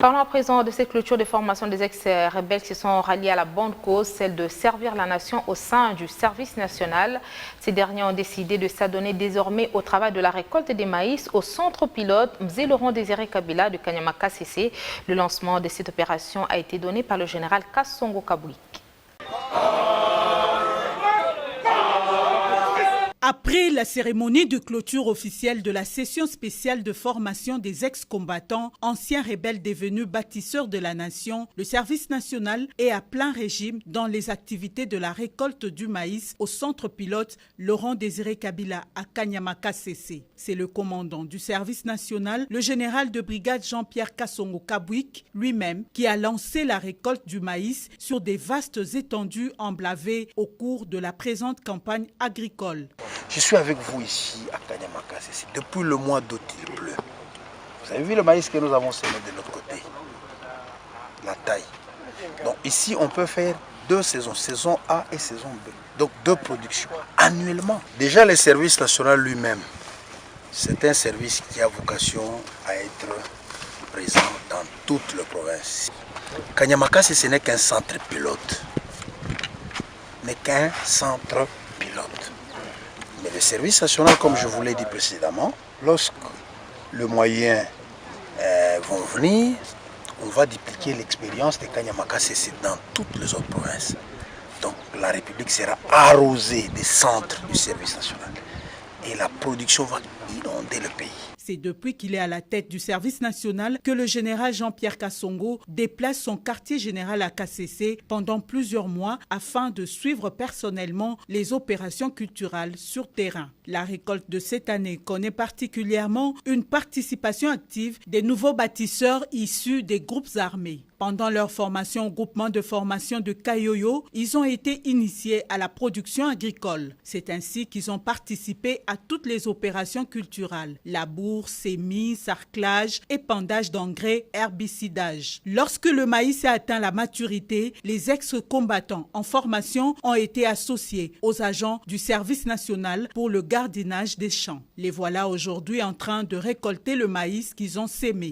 Parlons à présent de cette clôture de formation des ex-rebelles qui sont ralliés à la bonne cause, celle de servir la nation au sein du service national. Ces derniers ont décidé de s'adonner désormais au travail de la récolte des maïs au centre pilote Mzé-Laurent Désiré Kabila de Kanyama-Kasese. Le lancement de cette opération a été donné par le général Kassongo Kabouik. Après la cérémonie de clôture officielle de la session spéciale de formation des ex-combattants, anciens rebelles devenus bâtisseurs de la nation, le service national est à plein régime dans les activités de la récolte du maïs au centre pilote Laurent Désiré Kabila à Kanyama-Kasese. C'est le commandant du service national, le général de brigade Jean-Pierre Kassongo Kabouik, lui-même, qui a lancé la récolte du maïs sur des vastes étendues emblavées au cours de la présente campagne agricole. Je suis avec vous ici à Kanyama-Kasese. Depuis le mois d'août, il pleut. Vous avez vu le maïs que nous avons semé de l'autre côté? La taille. Donc ici, on peut faire deux saisons, saison A et saison B. Donc deux productions annuellement. Déjà, le service national lui-même, c'est un service qui a vocation à être présent dans toute la province. Kanyama-Kasese, ce n'est qu'un centre pilote. Mais qu'un centre pilote. Mais le service national, comme je vous l'ai dit précédemment, lorsque les moyens vont venir, on va dupliquer l'expérience de Kanyama-Kasese dans toutes les autres provinces. Donc la République sera arrosée des centres du service national. Et la production va inonder le pays. C'est depuis qu'il est à la tête du service national que le général Jean-Pierre Kassongo déplace son quartier général à Kasese pendant plusieurs mois afin de suivre personnellement les opérations culturelles sur terrain. La récolte de cette année connaît particulièrement une participation active des nouveaux bâtisseurs issus des groupes armés. Pendant leur formation au groupement de formation de Kayoyo, ils ont été initiés à la production agricole. C'est ainsi qu'ils ont participé à toutes les opérations culturelles: labour, semis, sarclage, épandage d'engrais, herbicidage. Lorsque le maïs a atteint la maturité, les ex-combattants en formation ont été associés aux agents du service national pour le gardiennage des champs. Les voilà aujourd'hui en train de récolter le maïs qu'ils ont sémé.